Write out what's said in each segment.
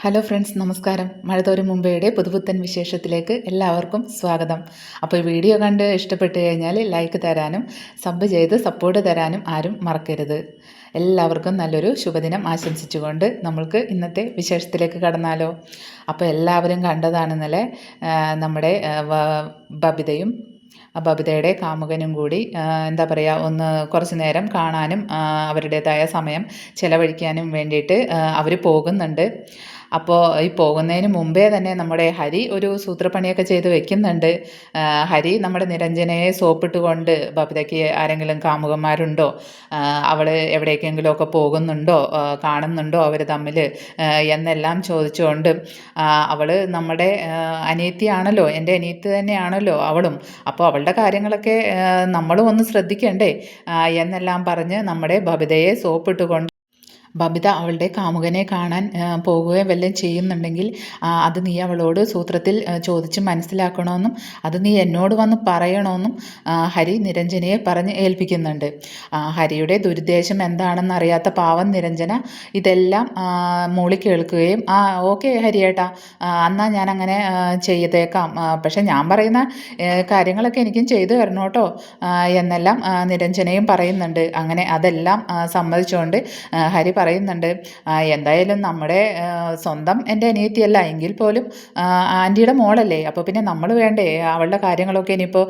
Hello friends, നമസ്കാരം. മഴതോരും മുമ്പേയുടെ പുതുപുത്തൻ വിശേഷത്തിലേക്ക് എല്ലാവർക്കും സ്വാഗതം. അപ്പോൾ ഈ വീഡിയോ കണ്ട് ഇഷ്ടപ്പെട്ട് കഴിഞ്ഞാൽ ലൈക്ക് തരാനും സബ് ചെയ്ത് സപ്പോർട്ട് തരാനും ആരും മറക്കരുത്. എല്ലാവർക്കും നല്ലൊരു ശുഭദിനം ആശംസിച്ചുകൊണ്ട് നമ്മൾക്ക് ഇന്നത്തെ വിശേഷത്തിലേക്ക് കടന്നാലോ. അപ്പോൾ എല്ലാവരും കണ്ടതാണ് ഇന്നലെ നമ്മുടെ ബബിതയും ബബിതയുടെ കാമുകനും കൂടി എന്താ പറയുക, ഒന്ന് കുറച്ച് നേരം കാണാനും അവരുടേതായ സമയം ചിലവഴിക്കാനും വേണ്ടിയിട്ട് അവർ പോകുന്നുണ്ട്. അപ്പോൾ ഈ പോകുന്നതിന് മുമ്പേ തന്നെ നമ്മുടെ ഹരി ഒരു സൂത്രപ്പണിയൊക്കെ ചെയ്ത് വെക്കുന്നുണ്ട്. ഹരി നമ്മുടെ നിരഞ്ജനയെ സോപ്പിട്ടുകൊണ്ട് ബബിതയ്ക്ക് ആരെങ്കിലും കാമുകന്മാരുണ്ടോ, അവൾ എവിടേക്കെങ്കിലുമൊക്കെ പോകുന്നുണ്ടോ, കാണുന്നുണ്ടോ അവർ തമ്മിൽ എന്നെല്ലാം ചോദിച്ചുകൊണ്ട്, അവൾ നമ്മുടെ അനിയത്തിയാണല്ലോ, എൻ്റെ അനിയത്തി തന്നെയാണല്ലോ അവളും, അപ്പോൾ അവളുടെ കാര്യങ്ങളൊക്കെ നമ്മളും ഒന്ന് ശ്രദ്ധിക്കണ്ടേ എന്നെല്ലാം പറഞ്ഞ് നമ്മുടെ ബബിതയെ സോപ്പിട്ടുകൊണ്ട് ബബിത അവളുടെ കാമുകനെ കാണാൻ പോകുകയും വല്ലതും ചെയ്യുന്നുണ്ടെങ്കിൽ അത് നീ അവളോട് സൂത്രത്തിൽ ചോദിച്ച് മനസ്സിലാക്കണമെന്നും അത് നീ എന്നോട് വന്ന് പറയണമെന്നും ഹരി നിരഞ്ജനയെ പറഞ്ഞ് ഏൽപ്പിക്കുന്നുണ്ട്. ഹരിയുടെ ദുരുദ്ദേശം എന്താണെന്ന് അറിയാത്ത പാവം നിരഞ്ജന ഇതെല്ലാം മൂളി കേൾക്കുകയും ഓക്കെ ഹരിയേട്ടാ, എന്നാൽ ഞാൻ അങ്ങനെ ചെയ്തേക്കാം, പക്ഷെ ഞാൻ പറയുന്ന കാര്യങ്ങളൊക്കെ എനിക്കും ചെയ്തു തരണം കേട്ടോ എന്നെല്ലാം നിരഞ്ജനയും പറയുന്നുണ്ട്. അങ്ങനെ അതെല്ലാം സമ്മതിച്ചുകൊണ്ട് ഹരി പറയുന്നുണ്ട്, എന്തായാലും നമ്മുടെ സ്വന്തം എൻ്റെ അനിയത്തിയല്ല എങ്കിൽ പോലും ആൻറ്റിയുടെ മോളല്ലേ, അപ്പോൾ പിന്നെ നമ്മൾ വേണ്ടേ അവളുടെ കാര്യങ്ങളൊക്കെ ഇനിയിപ്പോൾ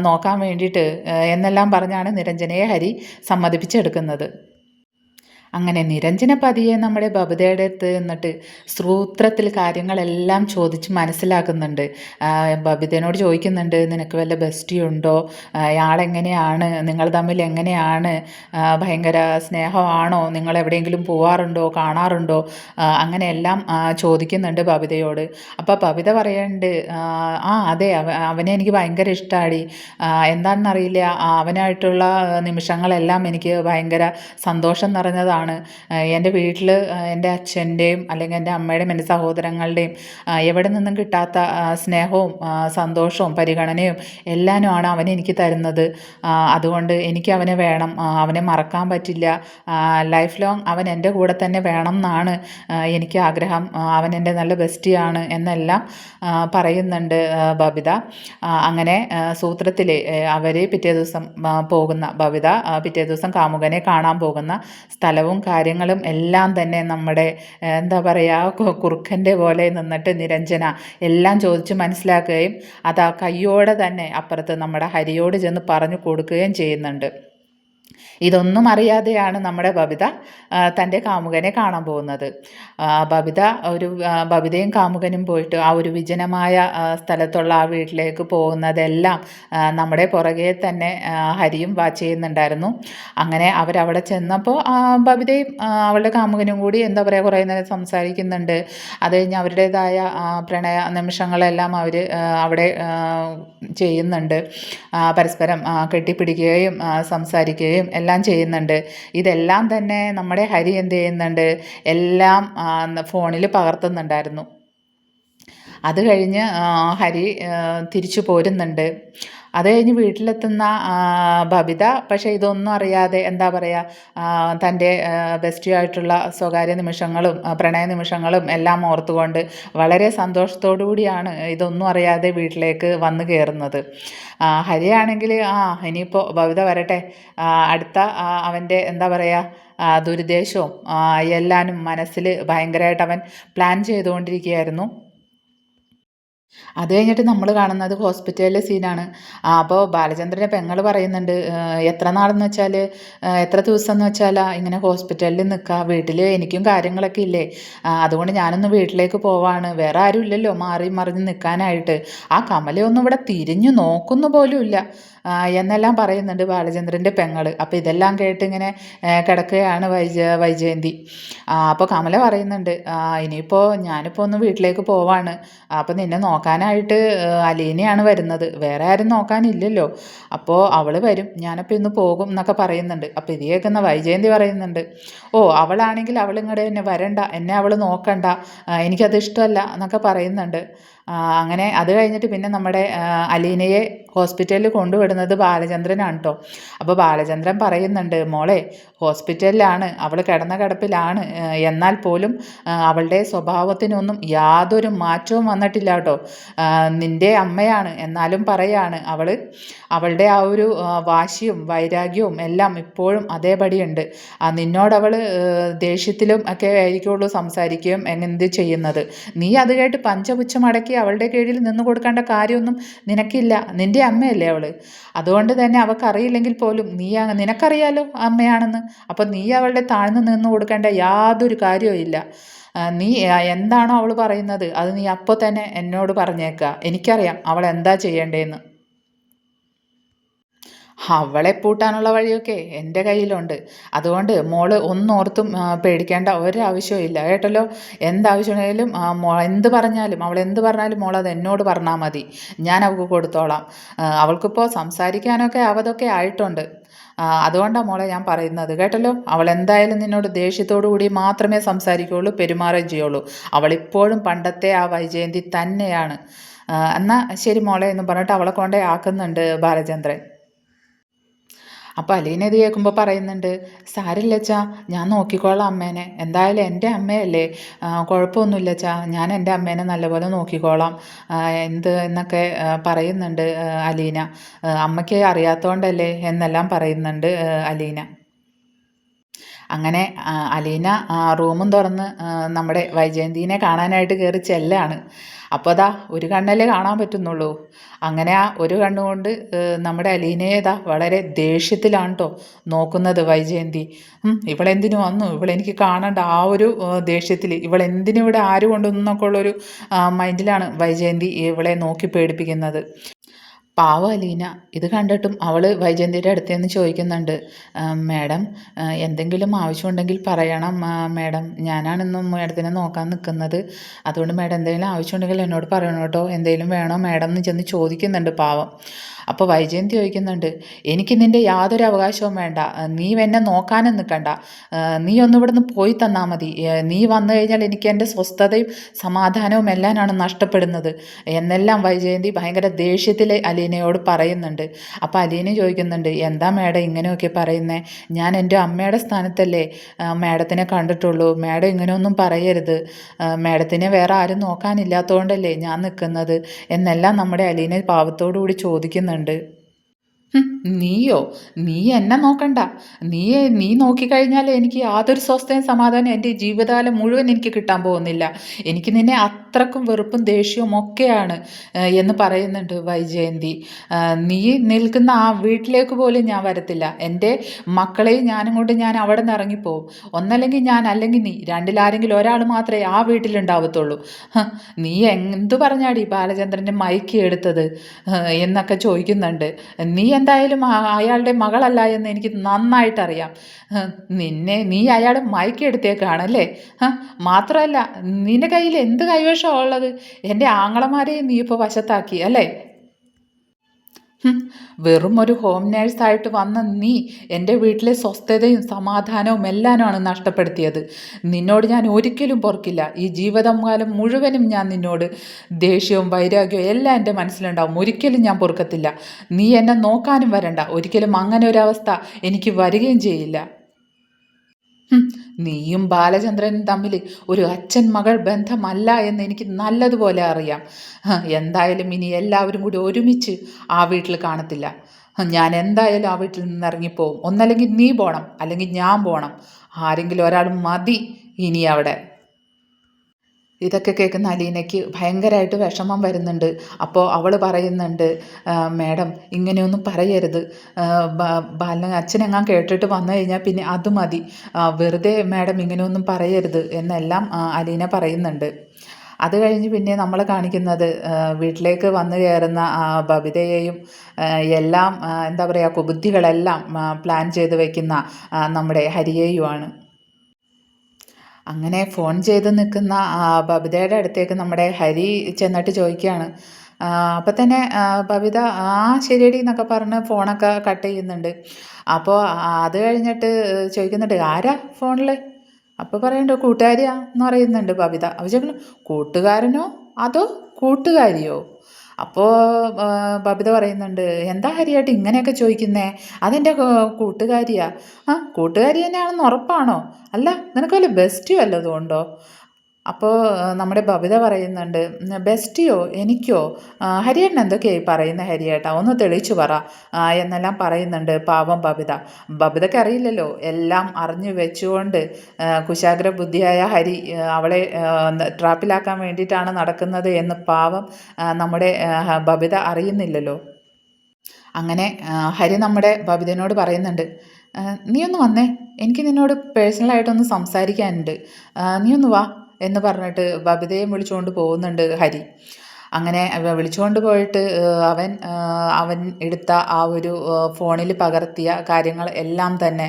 നോക്കാൻ വേണ്ടിയിട്ട് എന്നെല്ലാം പറഞ്ഞാണ് നിരഞ്ജനയെ ഹരി സമ്മതിപ്പിച്ചെടുക്കുന്നത്. അങ്ങനെ നിരഞ്ജന പതിയെ നമ്മുടെ ബബിതയുടെ അടുത്ത് നിന്നിട്ട് സൂത്രത്തിൽ കാര്യങ്ങളെല്ലാം ചോദിച്ച് മനസ്സിലാക്കുന്നുണ്ട്. ബബിതയോട് ചോദിക്കുന്നുണ്ട്, നിനക്ക് വല്ല ബെസ്റ്റി ഉണ്ടോ, അയാളെങ്ങനെയാണ്, നിങ്ങൾ തമ്മിൽ എങ്ങനെയാണ്, ഭയങ്കര സ്നേഹമാണോ, നിങ്ങൾ എവിടെയെങ്കിലും പോവാറുണ്ടോ, കാണാറുണ്ടോ, അങ്ങനെയെല്ലാം ചോദിക്കുന്നുണ്ട് ബബിതയോട്. അപ്പോൾ ബബിത പറയുന്നുണ്ട്, അതെ, അവനെ എനിക്ക് ഭയങ്കര ഇഷ്ടമാണ്, എന്താണെന്നറിയില്ല, അവനായിട്ടുള്ള നിമിഷങ്ങളെല്ലാം എനിക്ക് ഭയങ്കര സന്തോഷം നിറഞ്ഞതാണ്. എൻ്റെ വീട്ടിൽ എൻ്റെ അച്ഛൻ്റെയും അല്ലെങ്കിൽ എൻ്റെ അമ്മയുടെയും എൻ്റെ സഹോദരങ്ങളുടെയും എവിടെ നിന്നും കിട്ടാത്ത സ്നേഹവും സന്തോഷവും പരിഗണനയും എല്ലാനുമാണ് അവൻ എനിക്ക് തരുന്നത്. അതുകൊണ്ട് എനിക്ക് അവനെ വേണം, അവനെ മറക്കാൻ പറ്റില്ല, ലൈഫ് ലോങ് അവൻ എൻ്റെ കൂടെ തന്നെ വേണം എന്നാണ് എനിക്ക് ആഗ്രഹം, അവൻ എൻ്റെ നല്ല ബെസ്റ്റിയാണ് എന്നെല്ലാം പറയുന്നുണ്ട് ബബിത. അങ്ങനെ സൂത്രത്തിൽ അവർ പിറ്റേ ദിവസം പോകുന്ന ബബിത പിറ്റേ ദിവസം കാമുകനെ കാണാൻ പോകുന്ന സ്ഥലവും കാര്യങ്ങളും എല്ലാം തന്നെ നമ്മുടെ എന്താ പറയുക, കുറുക്കൻ്റെ പോലെ നിന്നിട്ട് നിരഞ്ജന എല്ലാം ചോദിച്ച് മനസ്സിലാക്കുകയും അത് ആ കയ്യോടെ തന്നെ അപ്പുറത്ത് നമ്മുടെ ഹരിയോട് ചെന്ന് പറഞ്ഞു കൊടുക്കുകയും ചെയ്യുന്നുണ്ട്. ഇതൊന്നും അറിയാതെയാണ് നമ്മുടെ ബബിത തൻ്റെ കാമുകനെ കാണാൻ പോകുന്നത്. ബബിതയും കാമുകനും പോയിട്ട് ആ ഒരു വിജനമായ സ്ഥലത്തുള്ള ആ വീട്ടിലേക്ക് പോകുന്നതെല്ലാം നമ്മുടെ പുറകെ തന്നെ ഹരിയും വാച്ച് ചെയ്യുന്നുണ്ടായിരുന്നു. അങ്ങനെ അവരവിടെ ചെന്നപ്പോൾ ബബിതയും അവളുടെ കാമുകനും കൂടി എന്താ പറയുക കുറേ നേരം സംസാരിക്കുന്നുണ്ട്. അത് കഴിഞ്ഞ് അവരുടേതായ പ്രണയ നിമിഷങ്ങളെല്ലാം അവർ അവിടെ ചെയ്യുന്നുണ്ട്. പരസ്പരം കെട്ടിപ്പിടിക്കുകയും സംസാരിക്കുകയും എല്ലാം ചെയ്യുന്നുണ്ട്. ഇതെല്ലാം തന്നെ നമ്മുടെ ഹരി എന്ത് ചെയ്യുന്നുണ്ട്, എല്ലാം ഫോണിൽ പകർത്തുന്നുണ്ടായിരുന്നു. അത് കഴിഞ്ഞ് ഹരി തിരിച്ചു പോരുന്നുണ്ട്. അത് കഴിഞ്ഞ് വീട്ടിലെത്തുന്ന ബബിത പക്ഷേ ഇതൊന്നും അറിയാതെ എന്താ പറയുക, തൻ്റെ ബെസ്റ്റിയായിട്ടുള്ള സ്വകാര്യ നിമിഷങ്ങളും പ്രണയ നിമിഷങ്ങളും എല്ലാം ഓർത്തുകൊണ്ട് വളരെ സന്തോഷത്തോടു കൂടിയാണ് ഇതൊന്നും അറിയാതെ വീട്ടിലേക്ക് വന്നു കയറുന്നത്. ഹരിയാണെങ്കിൽ ഇനിയിപ്പോൾ ബബിത വരട്ടെ, അടുത്ത അവൻ്റെ എന്താ പറയുക ദുരുദ്ദേശവും എല്ലാനും മനസ്സിൽ ഭയങ്കരമായിട്ട് അവൻ പ്ലാൻ ചെയ്തുകൊണ്ടിരിക്കുകയായിരുന്നു. അത് കഴിഞ്ഞിട്ട് നമ്മൾ കാണുന്നത് ഹോസ്പിറ്റലിലെ സീനാണ്. അപ്പോൾ ബാലചന്ദ്രൻ്റെ പെങ്ങൾ പറയുന്നുണ്ട്, എത്ര നാളെന്ന് വെച്ചാൽ എത്ര ദിവസം എന്ന് വെച്ചാൽ ഇങ്ങനെ ഹോസ്പിറ്റലിൽ നിൽക്കുക, വീട്ടിൽ എനിക്കും കാര്യങ്ങളൊക്കെ ഇല്ലേ, അതുകൊണ്ട് ഞാനൊന്ന് വീട്ടിലേക്ക് പോവാണ്, വേറെ ആരും ഇല്ലല്ലോ മാറി മറിഞ്ഞ് നിൽക്കാനായിട്ട്, ആ കമലയൊന്നും ഇവിടെ തിരിഞ്ഞു നോക്കുന്നു പോലും ഇല്ല എന്നെല്ലാം പറയുന്നുണ്ട് ബാലചന്ദ്രൻ്റെ പെങ്ങൾ. അപ്പോൾ ഇതെല്ലാം കേട്ട് ഇങ്ങനെ കിടക്കുകയാണ് വൈജയന്തി. അപ്പോൾ കമല പറയുന്നുണ്ട്, ഇനിയിപ്പോൾ ഞാനിപ്പോൾ ഒന്ന് വീട്ടിലേക്ക് പോവാണ്, അപ്പോൾ നിന്നെ നോക്കാനായിട്ട് അലീനയാണ് വരുന്നത്, വേറെ ആരും നോക്കാനില്ലല്ലോ, അപ്പോൾ അവൾ വരും, ഞാനപ്പോൾ ഇന്ന് പോകും എന്നൊക്കെ പറയുന്നുണ്ട്. അപ്പോൾ ഇത് കേൾക്കുന്ന വൈജയന്തി പറയുന്നുണ്ട്, അവളാണെങ്കിൽ അവൾ ഇങ്ങോട്ട് എന്നെ വരണ്ട, എന്നെ അവൾ നോക്കണ്ട, എനിക്കത് ഇഷ്ടമല്ല എന്നൊക്കെ പറയുന്നുണ്ട്. അങ്ങനെ അത് കഴിഞ്ഞിട്ട് പിന്നെ നമ്മുടെ അലീനയെ ഹോസ്പിറ്റലിൽ കൊണ്ടുവിടുന്നത് ബാലചന്ദ്രനാണ് കേട്ടോ. അപ്പോൾ ബാലചന്ദ്രൻ പറയുന്നുണ്ട്, മോളെ ഹോസ്പിറ്റലിലാണ്, അവൾ കിടന്ന കിടപ്പിലാണ്, എന്നാൽ പോലും അവളുടെ സ്വഭാവത്തിനൊന്നും യാതൊരു മാറ്റവും വന്നിട്ടില്ല കേട്ടോ. നിൻ്റെ അമ്മയാണ് എന്നാലും പറയാണ്, അവളുടെ ആ ഒരു വാശിയും വൈരാഗ്യവും എല്ലാം ഇപ്പോഴും അതേപടിയുണ്ട്. നിന്നോടവൾ ദേഷ്യത്തിലും ഒക്കെ ആയിരിക്കുള്ളൂ സംസാരിക്കുകയും എന്ത് ചെയ്യുന്നത്. നീ അത് കേട്ട് പഞ്ചപുച്ഛമടക്കി അവളുടെ കീഴിൽ നിന്ന് കൊടുക്കേണ്ട കാര്യമൊന്നും നിനക്കില്ല. നിൻ്റെ അമ്മയല്ലേ അവൾ. അതുകൊണ്ട് തന്നെ അവൾക്കറിയില്ലെങ്കിൽ പോലും നിനക്കറിയാലോ അമ്മയാണെന്ന്. അപ്പം നീ അവളുടെ താഴ്ന്നു നിന്ന് കൊടുക്കേണ്ട യാതൊരു കാര്യവും ഇല്ല. നീ എന്താണോ അവൾ പറയുന്നത് അത് നീ അപ്പോൾ തന്നെ എന്നോട് പറഞ്ഞേക്കുക. എനിക്കറിയാം അവൾ എന്താ ചെയ്യേണ്ടതെന്ന്. അവളെ പൂട്ടാനുള്ള വഴിയൊക്കെ എൻ്റെ കയ്യിലുണ്ട്. അതുകൊണ്ട് മോള് ഒന്നോർത്തും പേടിക്കേണ്ട ഒരാവശ്യവും ഇല്ല കേട്ടല്ലോ. എന്താവശ്യമാണെങ്കിലും എന്ത് പറഞ്ഞാലും അവൾ എന്ത് പറഞ്ഞാലും മോളത് എന്നോട് പറഞ്ഞാൽ മതി, ഞാൻ അവൾക്ക് കൊടുത്തോളാം. അവൾക്കിപ്പോൾ സംസാരിക്കാനൊക്കെ അവതൊക്കെ ആയിട്ടുണ്ട്. അതുകൊണ്ടാണ് മോളെ ഞാൻ പറയുന്നത് കേട്ടല്ലോ. അവൾ എന്തായാലും നിന്നോട് ദേഷ്യത്തോടു കൂടി മാത്രമേ സംസാരിക്കുകയുള്ളൂ, പെരുമാറുകയും ചെയ്യുള്ളൂ. അവളിപ്പോഴും പണ്ടത്തെ ആ വൈജയന്തി തന്നെയാണ്. എന്നാൽ ശരി മോളെ എന്ന് പറഞ്ഞിട്ട് അവളെ കൊണ്ടേ ആക്കുന്നുണ്ട് ബാലചന്ദ്രൻ. അപ്പോൾ അലീന ഇത് കേൾക്കുമ്പോൾ പറയുന്നുണ്ട്, സാരില്ല അച്ഛാ, ഞാൻ നോക്കിക്കോളാം അമ്മേനെ, എന്തായാലും എൻ്റെ അമ്മയല്ലേ, കുഴപ്പമൊന്നുമില്ല അച്ഛാ, ഞാൻ എൻ്റെ അമ്മേനെ നല്ലപോലെ നോക്കിക്കോളാം എന്നൊക്കെ പറയുന്നുണ്ട് അലീന. അമ്മയ്ക്ക് അറിയാത്തതുകൊണ്ടല്ലേ എന്നെല്ലാം പറയുന്നുണ്ട് അലീന. അങ്ങനെ അലീന റൂമും തുറന്ന് നമ്മുടെ വൈജയന്തിനെ കാണാനായിട്ട് കയറി ചെല്ലാണ്. അപ്പോൾ അതാ ഒരു കണ്ണല്ലേ കാണാൻ പറ്റുന്നുള്ളൂ. അങ്ങനെ ആ ഒരു കണ്ണുകൊണ്ട് നമ്മുടെ അലീനയെ വളരെ ദേഷ്യത്തിലാണ് കേട്ടോ നോക്കുന്നത് വൈജയന്തി. ഇവളെന്തിനു വന്നു, ഇവളെനിക്ക് കാണണ്ട, ആ ഒരു ദേഷ്യത്തിൽ ഇവളെന്തിനിവിടെ ആര് കൊണ്ടുവന്നൊക്കെ ഉള്ളൊരു മൈൻഡിലാണ് വൈജയന്തി ഇവളെ നോക്കി പേടിപ്പിക്കുന്നത്. പാവം അലീന ഇത് കണ്ടിട്ടും അവൾ വൈജയന്തിയുടെ അടുത്ത് നിന്ന് ചോദിക്കുന്നുണ്ട്, മാഡം എന്തെങ്കിലും ആവശ്യമുണ്ടെങ്കിൽ പറയണം മാഡം, ഞാനാണിന്നും മാഡത്തിനെ നോക്കാൻ നിൽക്കുന്നത്, അതുകൊണ്ട് മാഡം എന്തെങ്കിലും ആവശ്യമുണ്ടെങ്കിൽ എന്നോട് പറയണം കേട്ടോ, എന്തെങ്കിലും വേണോ മാഡം എന്ന് ചെന്ന് ചോദിക്കുന്നുണ്ട് പാവം. അപ്പോൾ വൈജയന്തി ചോദിക്കുന്നുണ്ട്, എനിക്ക് നിൻ്റെ യാതൊരു അവകാശവും വേണ്ട, നീ എന്നെ നോക്കാനും നിൽക്കണ്ട, നീ ഒന്ന് ഇവിടുന്ന് പോയി തന്നാൽ മതി, നീ വന്നു കഴിഞ്ഞാൽ എനിക്ക് എൻ്റെ സ്വസ്ഥതയും സമാധാനവും എല്ലാമാണ് നഷ്ടപ്പെടുന്നത് എന്നെല്ലാം വൈജയന്തി ഭയങ്കര ദേഷ്യത്തിൽ അലീനയോട് പറയുന്നുണ്ട്. അപ്പോൾ അലീന ചോദിക്കുന്നുണ്ട്, എന്താ മാഡം ഇങ്ങനെയൊക്കെ പറയുന്നേ, ഞാൻ എൻ്റെ അമ്മയുടെ സ്ഥാനത്തല്ലേ മാഡത്തിനെ കണ്ടിട്ടുള്ളൂ, മാഡം ഇങ്ങനെയൊന്നും പറയരുത്, മാഡത്തിനെ വേറെ ആരും നോക്കാനില്ലാത്തതുകൊണ്ടല്ലേ ഞാൻ നിൽക്കുന്നത് എന്നെല്ലാം നമ്മുടെ അലീന പാവത്തോടു കൂടി ചോദിക്കുന്നുണ്ട്. നീയോ, നീ എന്നെ നോക്കണ്ട, നീ നോക്കിക്കഴിഞ്ഞാൽ എനിക്ക് യാതൊരു സ്വസ്ഥയും സമാധാനം എൻ്റെ ജീവിതകാലം മുഴുവൻ എനിക്ക് കിട്ടാൻ പോകുന്നില്ല, എനിക്ക് നിന്നെ അത്രക്കും വെറുപ്പും ദേഷ്യവും ഒക്കെയാണ് എന്ന് പറയുന്നുണ്ട് വൈജയന്തി. നീ നിൽക്കുന്ന ആ വീട്ടിലേക്ക് പോലും ഞാൻ വരത്തില്ല, എൻ്റെ മക്കളെയും ഞാനും കൊണ്ട് ഞാൻ അവിടെ നിന്ന് ഇറങ്ങിപ്പോവും, ഒന്നല്ലെങ്കിൽ ഞാൻ അല്ലെങ്കിൽ നീ, രണ്ടിലാരെങ്കിലും ഒരാൾ മാത്രമേ ആ വീട്ടിലുണ്ടാവത്തുള്ളൂ. നീ എന്തു പറഞ്ഞാടി ബാലചന്ദ്രൻ്റെ മയക്കി എടുത്തത് എന്നൊക്കെ ചോദിക്കുന്നുണ്ട്. നീ എന്തായാലും അയാളുടെ മകളല്ല എന്ന് എനിക്ക് നന്നായിട്ടറിയാം, നീ അയാൾ മയക്കിയെടുത്തേക്കാണല്ലേ, മാത്രമല്ല നിന്റെ കയ്യിൽ എന്ത് കൈവശമാണ് ഉള്ളത്, എൻ്റെ ആങ്ങളമാരെയും നീ ഇപ്പോൾ വശത്താക്കി അല്ലേ. വെറും ഒരു ഹോം നേഴ്സായിട്ട് വന്ന നീ എൻ്റെ വീട്ടിലെ സ്വസ്ഥതയും സമാധാനവും എല്ലാമാണ് നഷ്ടപ്പെടുത്തിയത്. നിന്നോട് ഞാൻ ഒരിക്കലും പൊറുക്കില്ല, ഈ ജീവിതകാലം മുഴുവനും ഞാൻ നിന്നോട് ദേഷ്യവും വൈരാഗ്യവും എല്ലാം എൻ്റെ മനസ്സിലുണ്ടാവും, ഒരിക്കലും ഞാൻ പൊറുക്കത്തില്ല. നീ എന്നെ നോക്കാനും വരണ്ട, ഒരിക്കലും അങ്ങനെ ഒരവസ്ഥ എനിക്ക് വരികയും ചെയ്യില്ല. നീയും ബാലചന്ദ്രനും തമ്മിൽ ഒരു അച്ഛൻ മകൾ ബന്ധമല്ല എന്ന് എനിക്ക് നല്ലതുപോലെ അറിയാം. എന്തായാലും ഇനി എല്ലാവരും കൂടി ഒരുമിച്ച് ആ വീട്ടിൽ കാണത്തില്ല. ഞാൻ എന്തായാലും ആ വീട്ടിൽ നിന്ന് ഇറങ്ങിപ്പോവും, ഒന്നല്ലെങ്കിൽ നീ പോകണം അല്ലെങ്കിൽ ഞാൻ പോകണം, ആരെങ്കിലും ഒരാൾ മതി ഇനി അവിടെ. ഇതൊക്കെ കേൾക്കുന്ന അലീനയ്ക്ക് ഭയങ്കരമായിട്ട് വിഷമം വരുന്നുണ്ട്. അപ്പോൾ അവൾ പറയുന്നുണ്ട്, മാഡം ഇങ്ങനെയൊന്നും പറയരുത്, അച്ഛനെങ്ങാൻ കേട്ടിട്ട് വന്നു കഴിഞ്ഞാൽ പിന്നെ അത് മതി, വെറുതെ മാഡം ഇങ്ങനെയൊന്നും പറയരുത് എന്നെല്ലാം അലീന പറയുന്നുണ്ട്. അത് കഴിഞ്ഞ് പിന്നെ നമ്മൾ കാണിക്കുന്നത് വീട്ടിലേക്ക് വന്നു കയറുന്ന ബബിതയെയും എല്ലാം എന്താ പറയുക കുബുദ്ധികളെല്ലാം പ്ലാൻ ചെയ്ത് വയ്ക്കുന്ന നമ്മുടെ ഹരിയെയുമാണ്. അങ്ങനെ ഫോൺ ചെയ്ത് നിൽക്കുന്ന ബബിതയുടെ അടുത്തേക്ക് നമ്മുടെ ഹരി ചെന്നിട്ട് ചോദിക്കുകയാണ്. അപ്പം തന്നെ ബബിത ശരിയടി എന്നൊക്കെ പറഞ്ഞ് ഫോണൊക്കെ കട്ട് ചെയ്യുന്നുണ്ട്. അപ്പോൾ അത് കഴിഞ്ഞിട്ട് ചോദിക്കുന്നുണ്ട്, ആരാ ഫോണിൽ? അപ്പോൾ പറയുന്നുണ്ട്, കൂട്ടുകാരിയാ എന്ന് പറയുന്നുണ്ട് ബബിത. അപ്പോൾ ചോദിക്കുന്നു, കൂട്ടുകാരനോ അതോ കൂട്ടുകാരിയോ? അപ്പോൾ ബബിത പറയുന്നുണ്ട്, എന്താ ഹരിയേട്ടാ ഇങ്ങനെയൊക്കെ ചോദിക്കുന്നേ? അതെൻ്റെ കൂട്ടുകാരിയാ. ആ കൂട്ടുകാരി തന്നെയാണെന്ന് ഉറപ്പാണോ? അല്ല നിനക്ക് വല്ല ബെസ്റ്റി വല്ലതും ഉണ്ടോ? അപ്പോൾ നമ്മുടെ ബബിത പറയുന്നുണ്ട്, ബെസ്റ്റിയോ എനിക്കോ? ഹരിയേട്ടൻ എന്തൊക്കെയായി പറയുന്നത് ഹരിയേട്ടാ, ഒന്ന് തെളിയിച്ചു പറ എന്നെല്ലാം പറയുന്നുണ്ട് പാവം ബബിത. ബബിതയ്ക്ക് അറിയില്ലല്ലോ, എല്ലാം അറിഞ്ഞു വെച്ചുകൊണ്ട് കുശാഗ്ര ബുദ്ധിയായ ഹരി അവളെ ട്രാപ്പിലാക്കാൻ വേണ്ടിയിട്ടാണ് നടക്കുന്നത് എന്ന് പാവം നമ്മുടെ ബബിത അറിയുന്നില്ലല്ലോ. അങ്ങനെ ഹരി നമ്മുടെ ബബിതയോട് പറയുന്നുണ്ട്, നീ ഒന്ന് വന്നേ, എനിക്ക് നിന്നോട് പേഴ്സണലായിട്ടൊന്ന് സംസാരിക്കാനുണ്ട്, നീ ഒന്ന് വാ എന്ന് പറഞ്ഞിട്ട് ബബിതയെ വിളിച്ചുകൊണ്ട് പോകുന്നുണ്ട് ഹരി. അങ്ങനെ വിളിച്ചുകൊണ്ട് പോയിട്ട് അവൻ എടുത്ത ആ ഒരു ഫോണിൽ പകർത്തിയ കാര്യങ്ങൾ എല്ലാം തന്നെ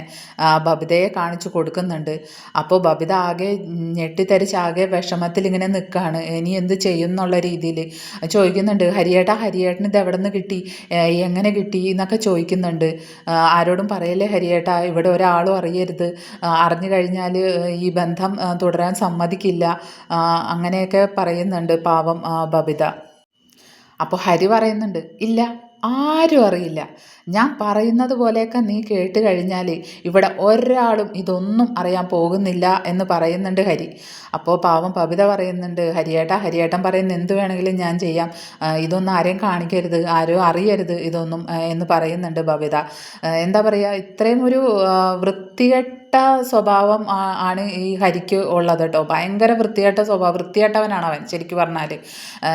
ബബിതയെ കാണിച്ചു കൊടുക്കുന്നുണ്ട്. അപ്പോൾ ബബിത ആകെ ഞെട്ടിത്തരിച്ച് ആകെ വിഷമത്തിൽ ഇങ്ങനെ നിൽക്കുകയാണ്. ഇനി എന്ത് ചെയ്യും എന്നുള്ള രീതിയിൽ ചോദിക്കുന്നുണ്ട്, ഹരിയേട്ടന് ഇത് എവിടെ നിന്ന് കിട്ടി, എങ്ങനെ കിട്ടി എന്നൊക്കെ ചോദിക്കുന്നുണ്ട്. ആരോടും പറയല്ലേ ഹരിയേട്ടാ, ഇവിടെ ഒരാളും അറിയരുത്, അറിഞ്ഞു കഴിഞ്ഞാൽ ഈ ബന്ധം തുടരാൻ സമ്മതിക്കില്ല, അങ്ങനെയൊക്കെ പറയുന്നുണ്ട് പാവം ബബിത. അപ്പോൾ ഹരി പറയുന്നുണ്ട്, ഇല്ല ആരും അറിയില്ല, ഞാൻ പറയുന്നത് പോലെയൊക്കെ നീ കേട്ട് കഴിഞ്ഞാൽ ഇവിടെ ഒരാളും ഇതൊന്നും അറിയാൻ പോകുന്നില്ല എന്ന് പറയുന്നുണ്ട് ഹരി. അപ്പോൾ പാവം ബബിത പറയുന്നുണ്ട്, ഹരിയേട്ടൻ പറയുന്ന എന്ത് വേണമെങ്കിലും ഞാൻ ചെയ്യാം, ഇതൊന്നും ആരെയും കാണിക്കരുത്, ആരും അറിയരുത് ഇതൊന്നും എന്ന് പറയുന്നുണ്ട് ബബിത. എന്താ പറയുക, ഇത്രയും ഒരു വൃത്തികെട്ട സ്വഭാവം ആണ് ഈ ഹരിക്ക് ഉള്ളത് കേട്ടോ. ഭയങ്കര വൃത്തികെട്ട സ്വഭാവം, വൃത്തികെട്ടവനാണ് അവൻ ശരിക്കും പറഞ്ഞാൽ.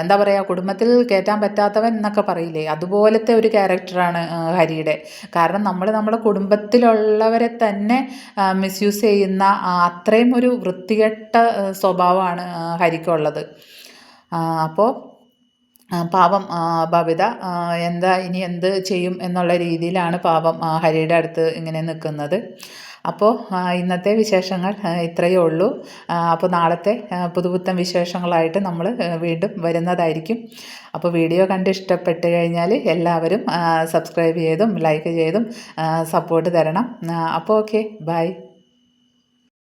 എന്താ പറയുക, കുടുംബത്തിൽ കയറ്റാൻ പറ്റാത്തവൻ എന്നൊക്കെ പറയില്ലേ, അതുപോലത്തെ ഒരു ക്യാരക്ടറാണ് ഹരിയുടെ. കാരണം നമ്മുടെ കുടുംബത്തിലുള്ളവരെ തന്നെ മിസ്യൂസ് ചെയ്യുന്ന അത്രയും ഒരു വൃത്തികെട്ട സ്വഭാവമാണ് ഹരിക്കുള്ളത്. അപ്പോൾ പാവം ബബിത ഇനി എന്ത് ചെയ്യും എന്നുള്ള രീതിയിലാണ് പാവം ഹരിയുടെ അടുത്ത് ഇങ്ങനെ നിൽക്കുന്നത്. അപ്പോൾ ഇന്നത്തെ വിശേഷങ്ങൾ ഇത്രയേ ഉള്ളൂ. അപ്പോൾ നാളത്തെ പുതുപുത്തൻ വിശേഷങ്ങളായിട്ട് നമ്മൾ വീണ്ടും വരുന്നതായിരിക്കും. അപ്പോൾ വീഡിയോ കണ്ട് ഇഷ്ടപ്പെട്ട് കഴിഞ്ഞാൽ എല്ലാവരും സബ്സ്ക്രൈബ് ചെയ്തും ലൈക്ക് ചെയ്തും സപ്പോർട്ട് തരണം. അപ്പോൾ ഓക്കെ, ബൈ.